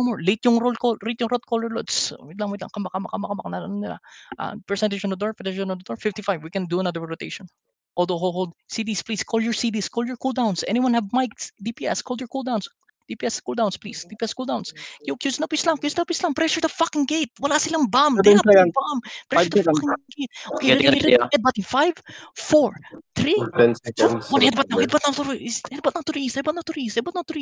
more. Late yung roll caller loads. Wait lang. Come back na nila. Percentage on the door, 55. We can do another rotation. Hold. CDs, please. Call your CDs. Call your cooldowns. Anyone have mics? DPS, call your cooldowns. DPS cooldowns, please. DPS cooldowns. Yo, Q-snap is lang. Pressure the fucking gate. Wala silang bomb. They have no bomb. Pressure the fucking gate. Okay, ready. Headbutt in 5, 4, 3, 2, 1. Headbutt now to the east. Headbutt now to the east, please. Headbutt now to the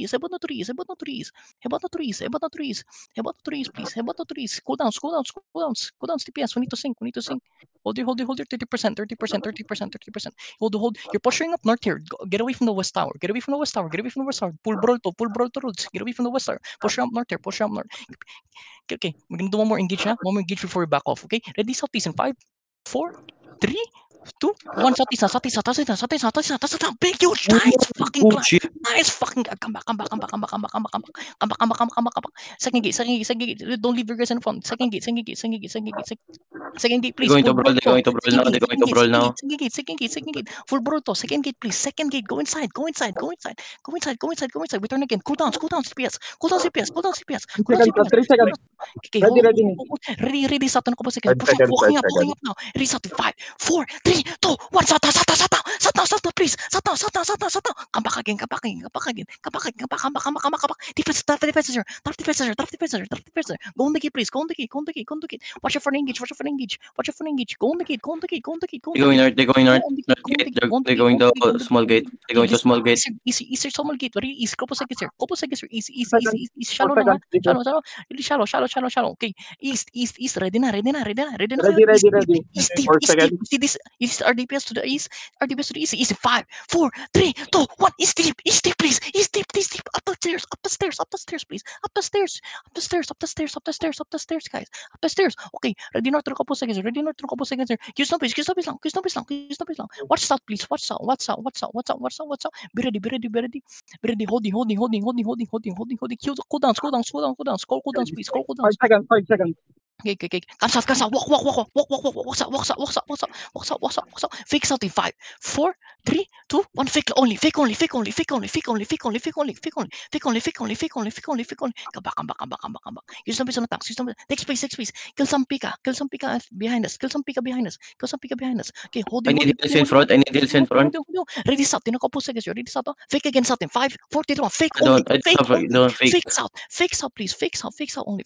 east. Cooldowns, DPS. We need to sync. Hold your 30%. Hold. You're pushing up north here. Get away from the west tower. Pull brawl to roots. Get away from the west tower. Push up north here. Okay. We're gonna do one more engage, huh? One more engage before we back off. Okay. Ready, southeast in 5, 4, 3, 2, 1. Southeast. Big huge. Nice fucking clap. Nice fucking. Come back. Second gate. Don't leave your guys in front. Second gate, please. They're going to brawl now. Second gate. Full brutal. Second gate, please. Second gate. Go inside. We turn again. Cooldowns, CPS. Okay, ready. Satan ko po second. Push up. Walking up now. Ready, Satan. 5, 4, 3, 2, 1. Satan, please. Satan. Come back again. Defense. Top defense. Go on the gate, please. Go on the gate. Watch out for an engage. Go on the gate. They're going north. They're going to small gate. East small gate. Very east. Couple seconds here. East. Shallow lang. Really shallow. Okay. East. Ready na. Ready. East deep. 4 seconds. See this? East RDPS to the east. East 5, 4, 3, 2, 1. East deep, please. East deep. Up the stairs, please. Up the stairs, guys. Up the stairs. Okay. Ready north to couple seconds here. Use no please lang. Watch south, please. Watch south. Be ready. Holding. Cooldowns, please. Call cooldowns. 5 seconds. Okay. Come south. Walk south. Fake south in 5, 4, 3, 2, 1. Fake only. Fake only. Come back. Use some attacks. Take space. Kill some Pika behind us. Okay, hold I need heals in front. Ready south. In a couple seconds. Ready south. Fake again south in 5, 4, 3, 2, 1. Fake I only. don't fake. Fake south, please. Fake south only.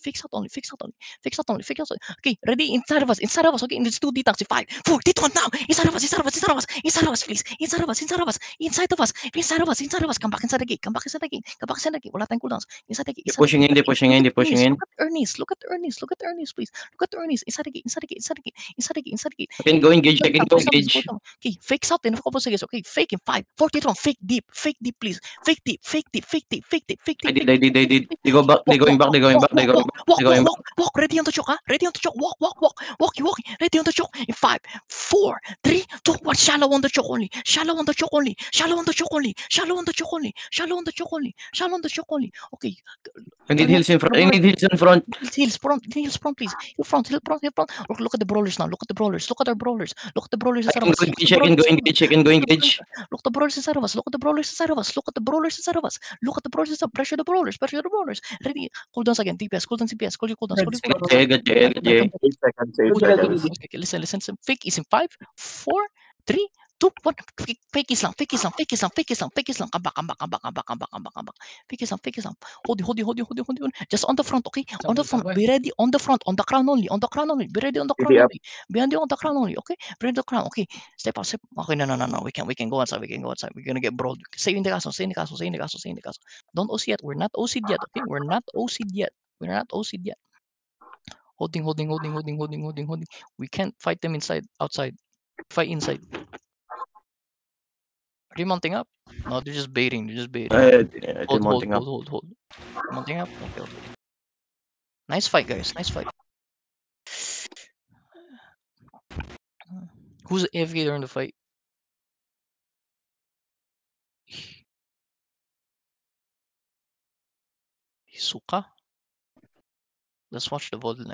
Okay, ready? Inside of us. Okay, there's 2 D-tanks. 5, 4, 3, 2, 1 now. Inside of us, please. Inside of us. Come back inside the gate. Wala tayong cooldowns. Inside the gate. They're pushing in. Look at Ernest, please. Look at Ernest. Inside the gate. I can go engage. Okay, fake south in a couple seconds. Okay, fake in 5, 4, 3, 2, 1. Fake deep, please. Fake deep. I did. They're going back. Walk. Ready on the choke, huh? Walk. Ready on the choke. In 5, 4, 3, 2, 1. Shallow on the choke only. Okay. I need heals in front. Heals front, please. Heal front. Look at the brawlers now. Look at our brawlers. Look at the brawlers inside of us. I can go engage. Look at the brawlers inside of us. Pressure the brawlers. Ready. Cooldowns again. DPS. Cooldowns CPS. Call your cooldowns. 8 seconds. Okay, listen. Fake is in 5, 4, 3, 2, 1. Fake is lang. Come back. Fake is lang. Hold. Just on the front, okay? On the front. Be ready on the front. On the crown only. Be ready on the crown only. Behind you on the crown only, okay? Be ready on the crown. Okay. Step out. Okay, no. We can go outside. We're gonna get brawled. Stay in the castle. Don't OC yet. We're not OC'd yet, okay? We're not OC'd yet. Holding. We can't fight them outside. Fight inside. Are you mounting up? No, they're just baiting. Hold. Mounting up? Okay. Nice fight, guys. Who's AFK during the fight? Hisuka? Let's watch the VOD